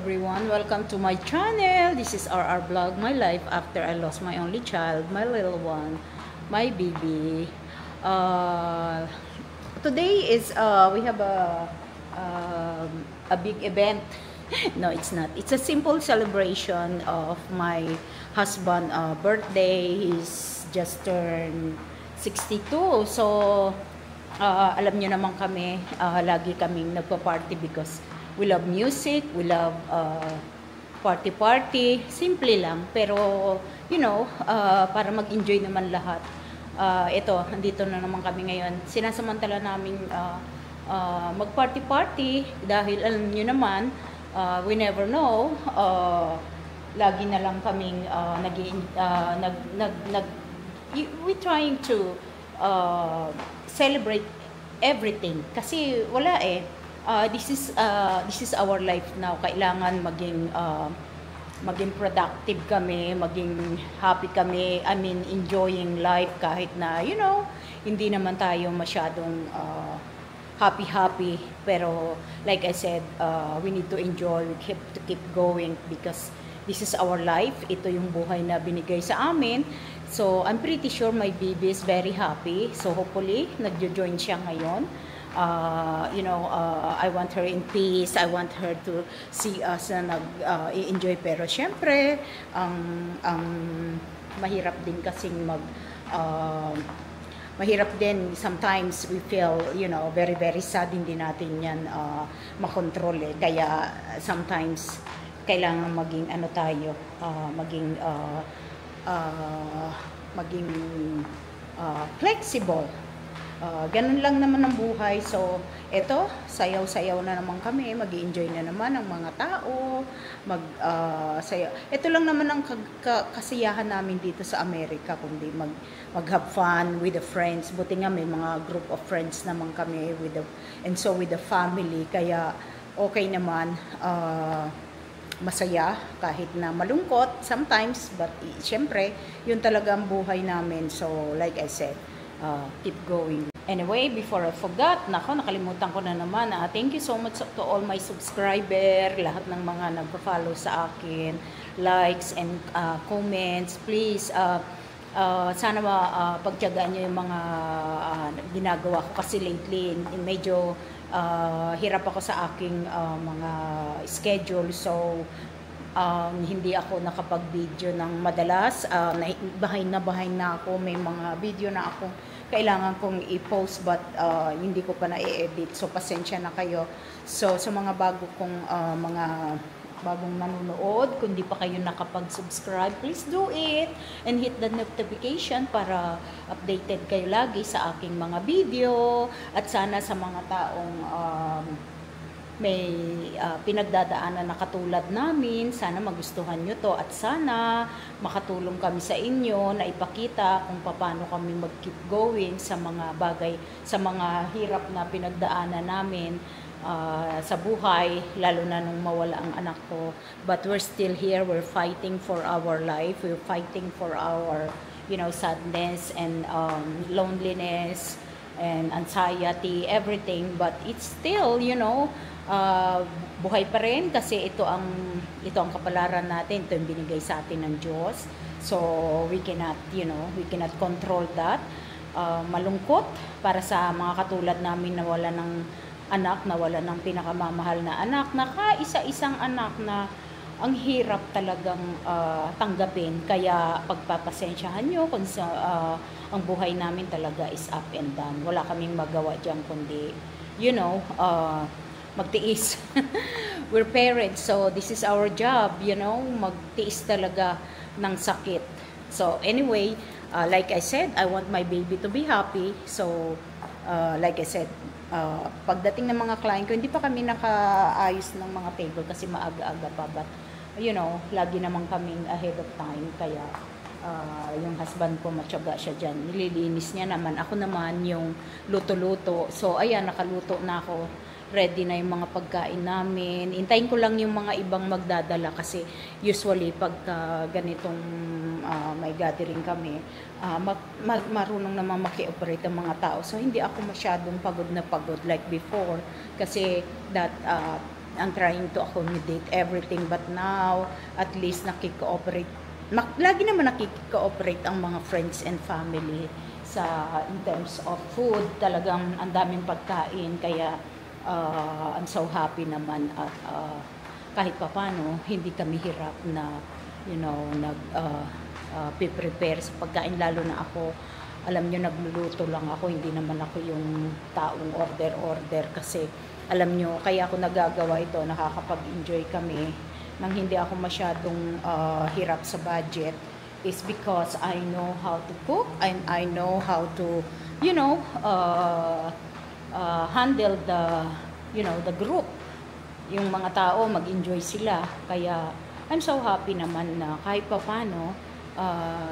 everyone, welcome to my channel. This is RR Vlog, my life after I lost my only child, my little one, my baby. Today is we have a big event. No, it's not. It's a simple celebration of my husband' birthday. He's just turned 62. So alam niyo naman kami, lagi kaming nagpa-party because we love music, we love party. Simple lang, pero you know, para mag-enjoy naman lahat. Ito, andito na naman kami ngayon. Sinasamantala namin mag-party dahil alam niyo naman, we never know. Lagi na lang kaming we trying to celebrate everything kasi wala this is our life now. Kailangan maging productive kami, maging happy kami, I mean enjoying life kahit na you know hindi naman tayo masyadong happy, pero like I said, we need to enjoy, we have to keep going because this is our life. Ito yung buhay na binigay sa amin. So, I'm pretty sure my baby is very happy. So, hopefully, nagjo-join siya ngayon. I want her in peace. I want her to see us na nag-enjoy. Pero, syempre, ang mahirap din kasing mahirap din. Sometimes, we feel, very, very sad. Hindi natin yan makontrol eh. Kaya, sometimes, kailangan maging maging flexible. Ganun lang naman ang buhay. So, eto, sayaw-sayaw na naman kami, mag-i-enjoy na naman ang mga tao, sayaw. Ito lang naman ang kasiyahan namin dito sa Amerika, kundi mag-have fun with the friends. Buti nga may mga group of friends naman kami with the family. Kaya, okay naman. Masaya kahit na malungkot sometimes, but syempre yun talaga ang buhay namin. So like I said, keep going. Anyway, before I forgot, nakalimutan ko na naman, thank you so much to all my subscriber, lahat ng mga nagpo-follow sa akin, likes and comments. Please sana pagtiyagaan nyo yung mga ginagawa ko kasi lately medyo hirap ako sa aking mga schedule. So hindi ako nakapag-video ng madalas. Bahay na ako. May mga video na ako kailangan kong i-post but hindi ko pa na-edit. So pasensya na kayo. So sa mga bagong nanonood, kung di pa kayo nakapag-subscribe, please do it and hit the notification para updated kayo lagi sa aking mga video. At sana sa mga taong may pinagdadaanan na katulad namin, sana magustuhan nyo to at sana makatulong kami sa inyo na ipakita kung paano kami mag-keep going sa mga bagay, sa mga hirap na pinagdaanan namin sa buhay, lalo na nung mawala ang anak ko. But we're still here, we're fighting for our life, we're fighting for our sadness and loneliness and anxiety, everything. But it's still buhay pa rin kasi ito ang kapalaran natin, ito yung binigay sa atin ng Diyos. So we cannot control that. Malungkot para sa mga katulad namin na wala ng anak, na wala ng pinakamamahal na anak, na kaisa-isang anak na ang hirap talagang tanggapin. Kaya pagpapasensyahan nyo kung ang buhay namin talaga is up and down. Wala kaming magawa dyan kundi magtiis. We're parents, so this is our job, magtiis talaga ng sakit. So anyway, like I said, I want my baby to be happy. So like I said, pagdating ng mga client ko, hindi pa kami nakaayos ng mga table kasi maaga-aga pa, but lagi naman kaming ahead of time. Kaya yung husband ko matyaga siya dyan, nililinis niya naman, ako naman yung luto-luto. So ayan, nakaluto na ako, ready na yung mga pagkain namin. Hintayin ko lang yung mga ibang magdadala kasi usually pag ganitong may gathering kami, marunong naman maki-operate ang mga tao. So hindi ako masyadong pagod na pagod like before kasi that I'm trying to accommodate everything, but now at least nakikooperate. Lagi naman nakikooperate ang mga friends and family sa in terms of food. Talagang ang daming pagkain, kaya I'm so happy naman at kahit papano hindi kami hirap na prepare sa pagkain, lalo na ako. Alam nyo, nagluluto lang ako, hindi naman ako yung taong order kasi alam nyo, kaya ako nagagawa ito, nakakapag-enjoy kami nang hindi ako masyadong hirap sa budget, is because I know how to cook and I know how to handle the group, yung mga tao mag-enjoy sila. Kaya I'm so happy naman na kahit paano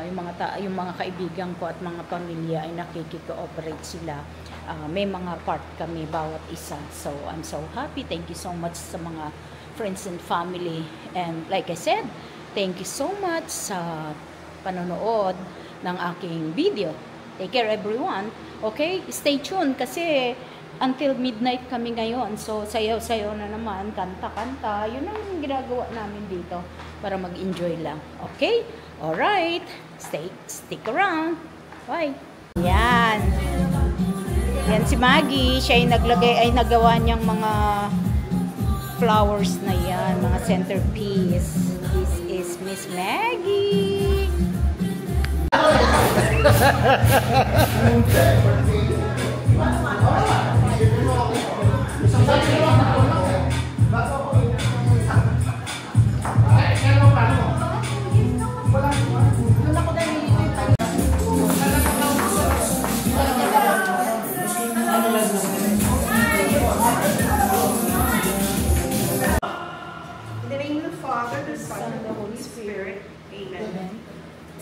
yung mga kaibigan ko at mga pamilya ay nakikikooperate sila. May mga part kami bawat isa. So I'm so happy. Thank you so much sa mga friends and family. And like I said, thank you so much sa panonood ng aking video. Take care everyone. Okay? Stay tuned kasi until midnight kami ngayon. So sayaw-sayaw na naman, kanta-kanta. Yun ang ginagawa namin dito para mag-enjoy lang. Okay? Alright. Stick around. Bye. Yan. Yan si Maggie. Siya ay nagawa niyang mga flowers na yan, mga centerpiece. This is Miss Maggie.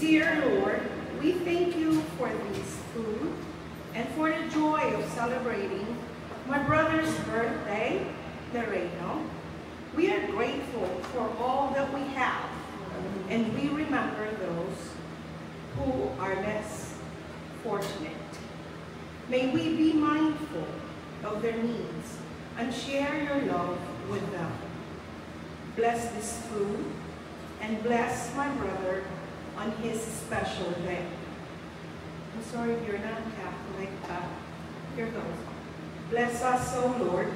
Dear Lord, we thank you for this food and for the joy of celebrating my brother's birthday, Loreno. We are grateful for all that we have, and we remember those who are less fortunate. May we be mindful of their needs and share your love with them. Bless this food and bless my brother on his special day. I'm sorry if you're not Catholic, here goes. Bless us, O Lord,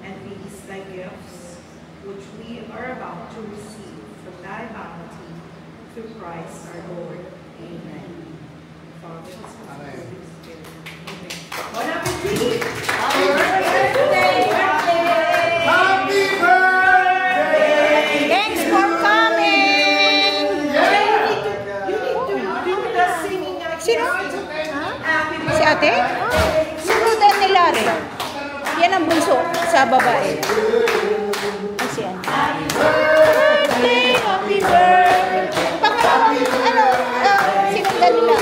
and these thy gifts, which we are about to receive from thy bounty, through Christ our Lord. Amen. Father, Son, and Holy Spirit. Amen. Bon appetit! Happy birthday! Happy birthday! Thanks for coming! Sino? Si ate? Si Ruda ni Larry. Yan ang bunso sa babae. Ay, si Anne. Happy birthday! Happy birthday! Pangalawang, sinundan nila.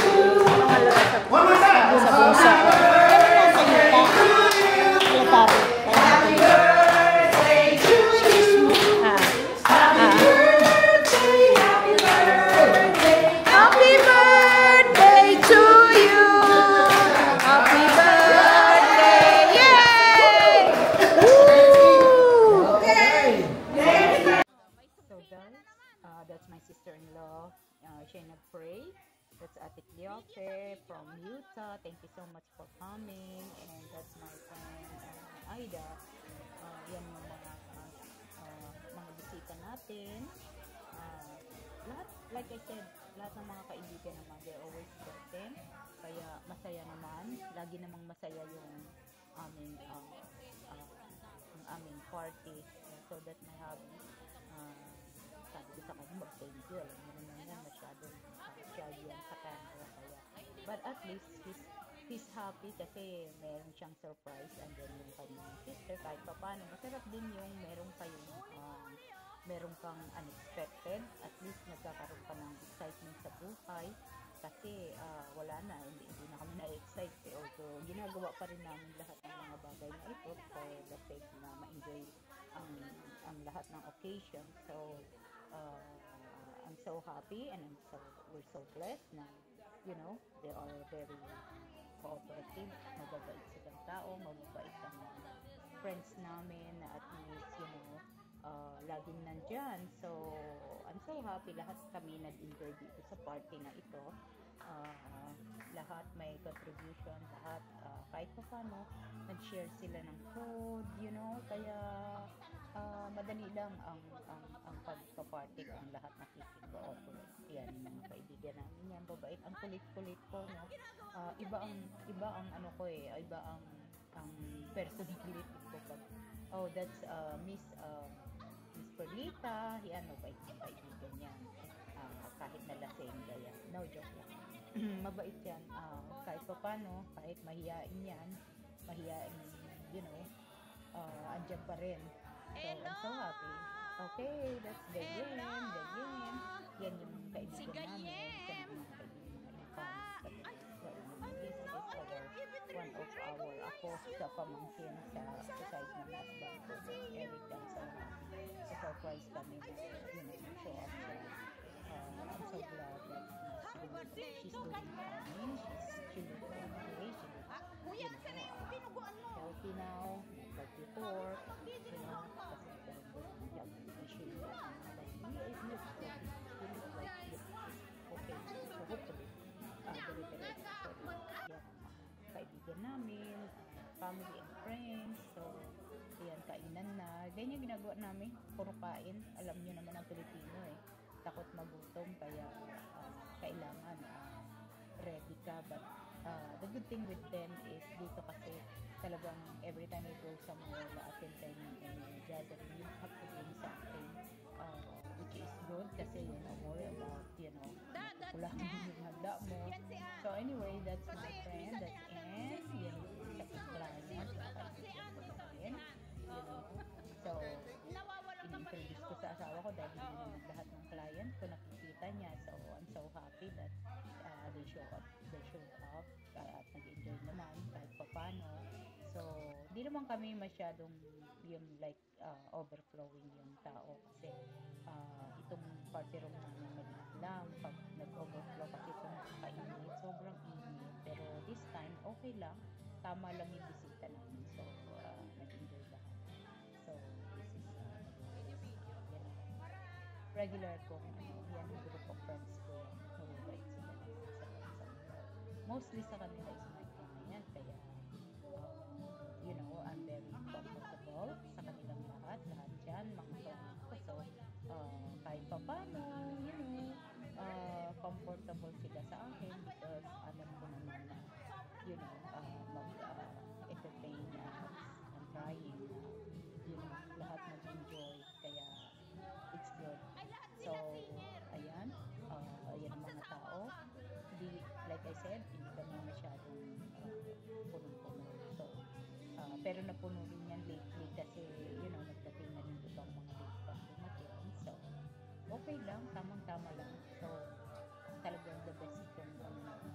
Sa bunso. Ano lang sa yuta? Latari. Happy birthday to you! Happy birthday! Happy birthday! Happy birthday to you! Happy birthday! Yay! Woo! So guys, that's my sister-in-law. Siya nag-pray. That's Ate Cleope from Utah. Thank you so much for coming. And that's my friend Aida. Yan yung mga bisita natin. Lahat, like I said, lahat ng mga kaibigan naman, they're always certain. Kaya masaya naman. Lagi namang masaya yung aming party. So that's my hobby. Sabi ko sa kanya, mag-thank you. Alam mo naman yan, masyadong shy yan sa camera. Kaya. But at least, he's happy kasi meron siyang surprise. And then yung kanyang sister, kahit pa paano, masarap din yung meron kang unexpected. At least nagkakaroon ka ng excitement sa buhay. Kasi wala na, hindi na kami na-excite. Although ginagawa pa rin namin lahat ng mga bagay na ito for the sake na ma-enjoy ang lahat ng occasion. So, I'm so happy and we're so blessed na, they are very cooperative, mababait silang tao, mababait ang friends namin na at least, laging nandyan. So, I'm so happy. Lahat kami nag-enjoy dito sa party na ito. Lahat may contribution, lahat kahit pa paano nag-share sila ng food, kaya madali lang ang pagpa-party kung lahat nakikipag-cooperate. Yan yung mga kaibigan namin yan, babait, ang kulit-kulit ko, no. Iba ang ano ko iba ang personality ko pag that's Miss Perlita, yan, mabait yung kaibigan yan. Kahit nalasing kaya, no, joke lang. Mabait yan, kahit pa paano, kahit mahiyain yan, andyan pa rin. So, I'm so happy. Okay, that's the game. Yan yung kaibigan namin. This is one of our ako sa pamangkin sa side ng husband ko. Every time sa surprise kami na show up. So, I'm so glad that she's doing fine. She looks okay. Healthy now, like before. Kasi nagkaroon ng health issue. He looks okay. Okay. So hopefully, kaibigan namin, family and friends. So, ayan, kainan na. Ganyan yung ginagawa namin, puro kain. Alam nyo naman ang Pilipino takot magutom, kaya kailangan ready ka. But the good thing with them is dito kasi talagang every time you go somewhere na attend any gathering, you have to bring something which is good kasi worry about kulang yung handa mo. So anyway, that's my friend, that's Anne. Yan yung sa client, so in-introduce ko sa asawa ko dahil hindi naman lahat ng client ko nakikita niya. So I'm so happy that they showed up at nag-enjoy naman kahit papano. So di naman kami masyadong yung overflowing yung tao kasi itong party room namin maliit lang. Pag nag-overflow kasi itong kainit, sobrang init, pero this time okay lang, tama lang yung bisita namin. So nag-enjoy lahat. So this is regular kong yan yung group of friends ko yan. Mababait sila mostly sa kanila is my client, kaya I'm very comfortable sa kanilang lahat dyan, mga friends ko. So kahit pa paano comfortable sila sa akin because alam ko naman na mag-entertain I'm trying lahat mag-enjoy, kaya it's good. So ayan ang mga tao, like I said, hindi kami masyadong punong-puno. So pero napuno rin yan lately kasi nagdating na rin ibang mga late pang dumating. So okay lang, tamang-tama lang. So talagang the best itong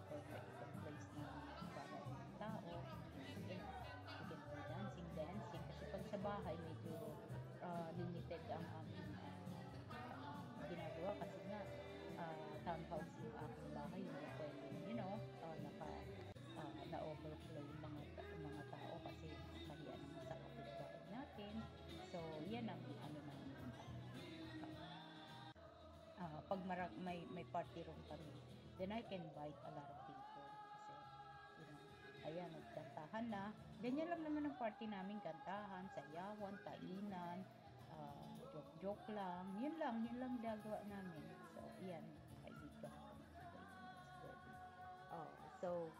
perfect itong place na para ng tao. You can do dancing kasi pag sa bahay medyo limited ang aming ginagawa kasi nga townhouse yung aking bahay, yung pwede na-overflow yung mga tao kasi mahiya naman sa kapitbahay natin. So yan ang namin pag may party room kami, then I can invite a lot of people kasi ayan, nagkantahan na. Ganyan lang naman ang party namin, kantahan, sayawan, kainan, joke lang. Yun lang gagawa namin. So yan, kaibigan. So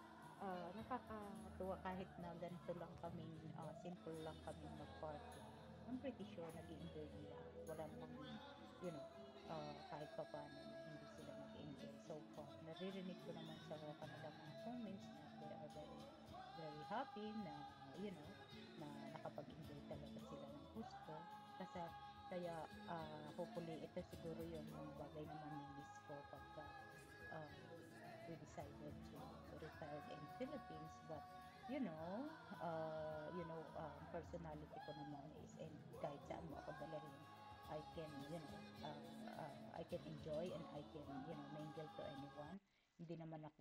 nakakatuwa kahit na ganito lang kami, simple lang kami mag-party. I'm pretty sure nag-i-enjoy nila. Wala namang kahit pa paano na hindi sila nag-enjoy so far. Naririnig ko naman sa kanilang mga comments na they are very, very happy na na nakapag-enjoy talaga sila ng gusto. Kaya hopefully ito siguro yung bagay naman ng miss ko pagka we decided to retire in Philippines. But personality ko naman is, and kahit saan mo ako dalhin, I can I can enjoy and I can mingle to anyone. Hindi naman ako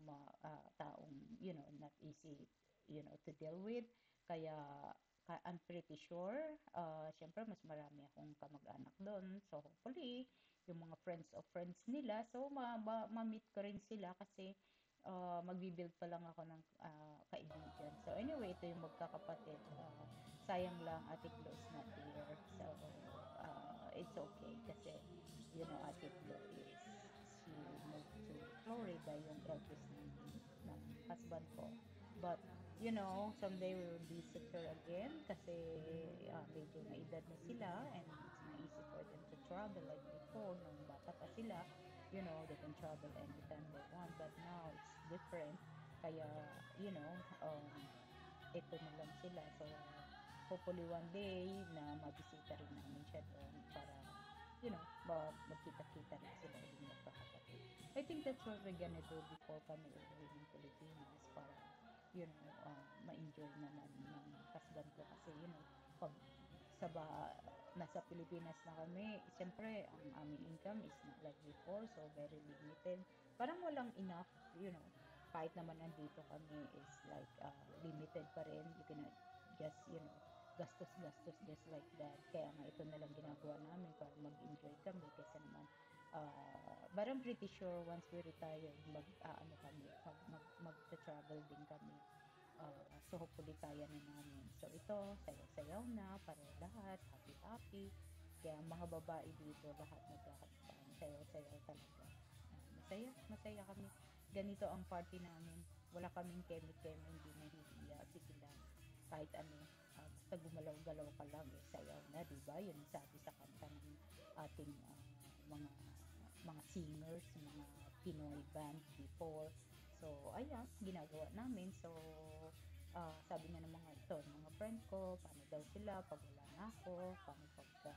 taong not easy to deal with, kaya I'm pretty sure, syempre mas marami akong kamag-anak doon. So hopefully, yung mga friends of friends nila, so ma-meet ko rin sila kasi magbi-build pa lang ako ng kaibigan. So anyway, ito yung magkakapatid. Sayang lang Ate Glo is not here. So it's okay kasi Ate Glo is she moved to Florida, yung eldest ng husband ko. But someday we will visit her again kasi medyo na edad na sila and it's not easy for them to travel like before. Nung bata pa sila, they can travel anytime they want. But now it's different. Kaya, ito na lang sila. So, hopefully one day na mabisita rin namin siya doon para, magkita-kita rin sila yung magkakapatid. I think that's what we're gonna do before kami uwi ng Pilipinas para ma-enjoy naman ng husband ko kasi pag nasa Pilipinas na kami, siyempre ang aming income is not like before, so very limited, parang walang enough, kahit naman nandito kami is like limited pa rin, you cannot just gastos just like that, kaya nga ito na lang ginagawa namin para mag-enjoy kami kasi naman but I'm pretty sure once we retire mag-travel din kami. So hopefully kaya na namin. So ito, sayaw-sayaw na, pareho lahat, happy-happy. Kaya mga babae dito, lahat sayaw-sayaw talaga. Masaya kami. Ganito ang party namin. Wala kaming keme-keme, hindi nahihiya. Sige lang, kahit basta gumalaw-galaw ka lang, sayaw na, diba? Yun sabi sa kanta ng ating mga singers, mga Pinoy band before. So, ayan, ginagawa namin. So, sabi nga ng mga friend ko, paano daw sila pag wala na ako, paano pagka,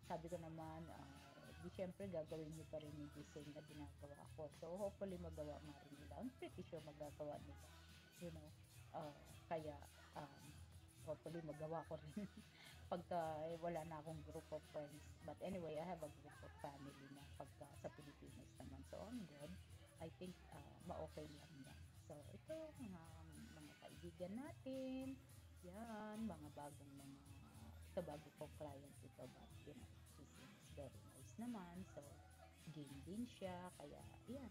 sabi ko naman, di syempre gagawin nyo pa rin yung design na ginagawa ko. So, hopefully magawa nga rin nila. I'm pretty sure magagawa nila. Kaya, hopefully magawa ko rin pagka wala na akong group of friends. But anyway, I have a group of family na pagka sa Pilipinas naman. So, I'm good. I think ma-okay lang yan. So, ito, mga kaibigan natin. Yan, mga bago po client ito. But, she seems very nice naman. So, game din siya. Kaya, yan.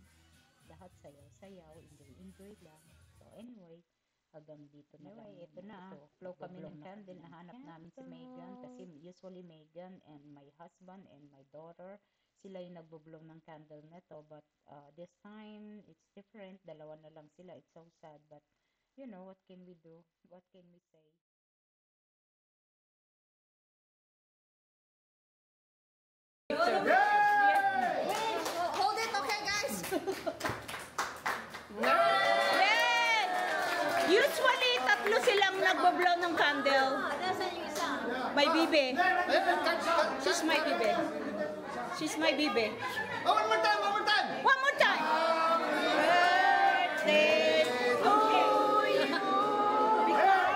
Lahat sayaw-sayaw. Enjoy lang. So, anyway, hanggang dito na lang. Ito na. Flow kami ng candle. Nahanap namin si Megan. Kasi usually Megan and my husband and my daughter, sila yung nagbo-blow ng candle neto. But this time, it's different. Dalawa na lang sila. It's so sad. But, what can we do? What can we say? Hold it, okay, guys? Usually, tatlo silang nagbo-blow ng candle. My bibe. She's my bibe. She's my bibe. Oh, one more time, one more time. One more time. Birthday to you. Oh my God.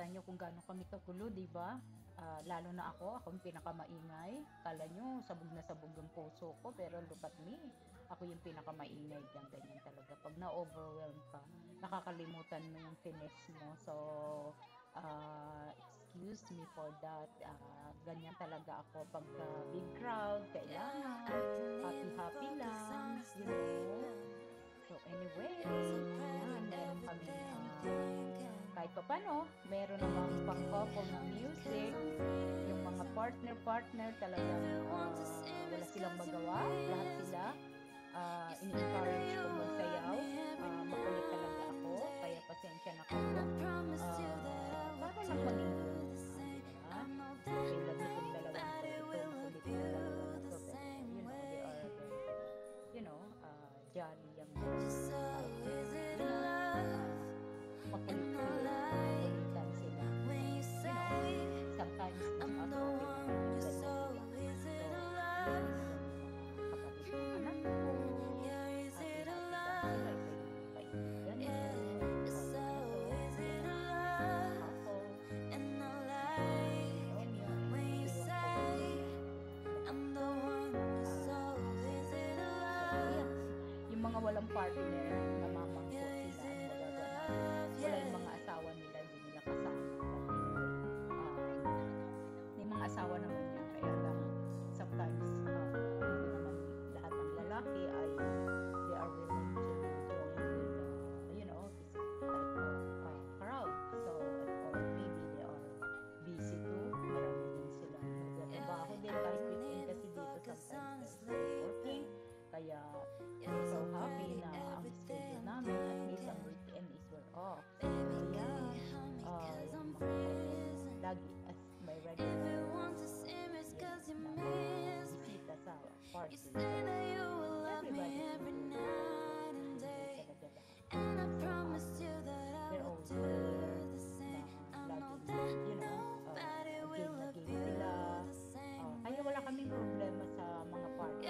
Nakita nyo kung gaano kami kagulo, di ba? Lalo na ako yung pinakamaingay. Kala nyo, sabog na sabog ang puso ko, pero look at me. Ako yung pinakamaingay dyan, ganyan talaga. Pag na-overwhelm ka, nakakalimutan mo yung finesse mo. So, excuse me for that. Ganyan talaga ako pag big crowd, kailangan happy-happy lang, you know. So anyway, yan, meron kami kahit pa paano, meron namang pang-couple na music, yung mga partner talagang wala silang magawa, lahat sila ini-encourage ko magsayaw, makulit talaga ako, kaya pasensya na kayo, para lang maging good, kaya lagi kong dalawang ito, makulit yung dalawa na to, pero you know, jolly yung makulitan sila, sometimes mga walang partner, namamangko sila, ano magagawa na, wala yung mga asawa nila, hindi nila kasama. May mga asawa naman yan, kaya lang sometimes, hindi naman lahat ng lalaki ay they are willing to join with, you know, this type of crowd. So, or maybe they are busy too, marami din sila nagtatrabaho din, kahit weekend kasi dito sometimes working. Kaya, I'm so happy na ang schedule namin at least ang weekend is we're off. So, lagi as my regular bisita sa party. Everybody they're all there na lagi, you know, game na game sila. Kaya wala kaming problema sa mga party.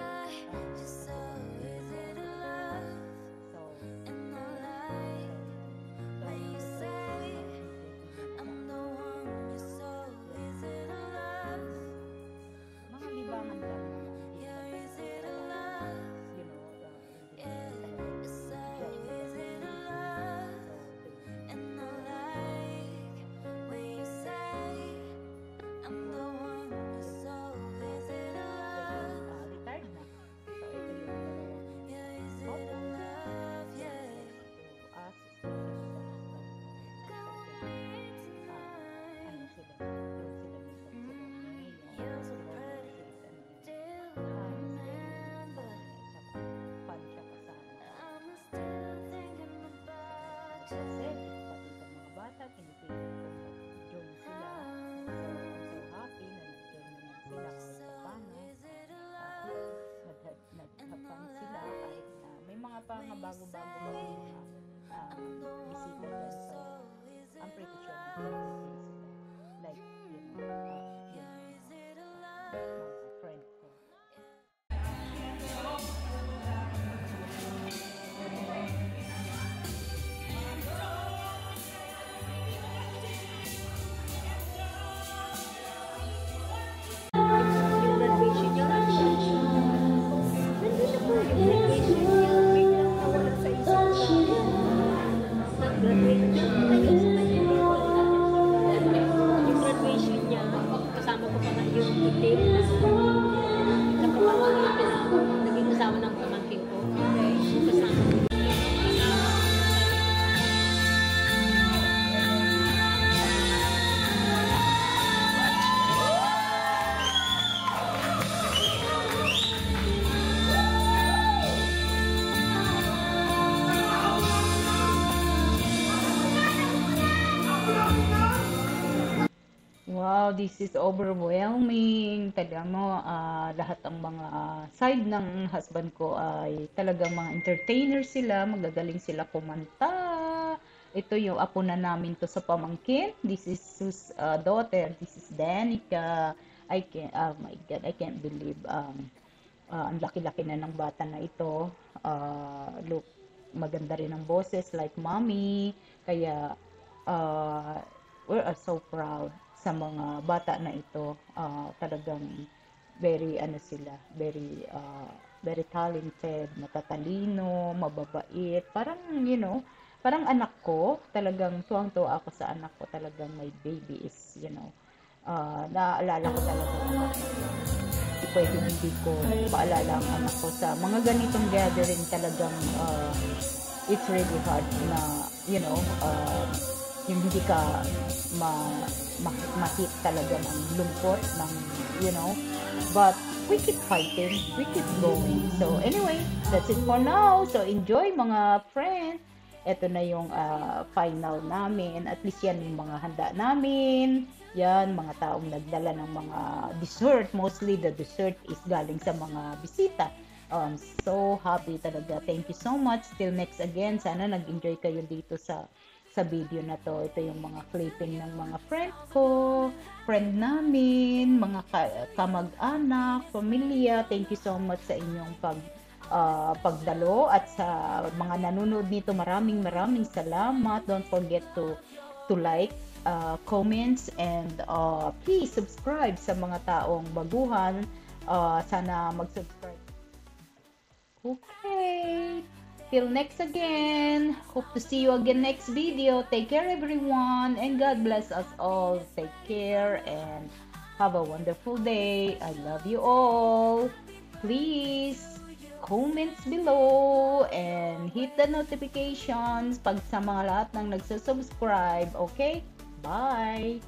Mga bago-bago mga bisita dyan. So, I'm pretty sure like, you know, my friend ko. Wow, this is overwhelming. Talagang lahat ng mga side ng husband ko ay talagang mga entertainer sila, magagaling sila kumanta. Ito yung apo na namin to sa pamangkin. This is Sue's daughter. This is Danica. Oh my God, I can't believe. Ang laki-laki na ng bata na ito. Look, maganda rin ang boses like mommy. Kaya, we are so proud sa mga bata na ito. Talagang very sila, very talented, matatalino, mababait. Parang parang anak ko, talagang tuwang-tuwa ako sa anak ko. Talagang my baby is, naaalala ko talaga. Hindi pwedeng hindi ko paalala ang anak ko sa mga ganitong gathering. Talagang it's really hard na yung hindi ka ma-hit talaga ng lungkot ng but we keep fighting, we keep going. So anyway, that's it for now. So enjoy mga friends. Ito na yung final namin. At least yan yung mga handa namin. Yan, mga taong nagdala ng mga dessert. Mostly the dessert is galing sa mga bisita. I'm so happy talaga. Thank you so much. Till next again. Sana nag-enjoy kayo dito sa video na to. Ito yung mga clipping ng mga friend ko, friend namin, mga kamag-anak, pamilya. Thank you so much sa inyong pagdalo at sa mga nanonood nito. Maraming salamat. Don't forget to like, comments, and please subscribe sa mga taong baguhan. Sana mag-subscribe. Okay. Till next again. Hope to see you again next video. Take care everyone, and God bless us all. Take care and have a wonderful day. I love you all. Please comments below and hit the notifications pag sa mga lahat ng nagsasubscribe. Okay? Bye!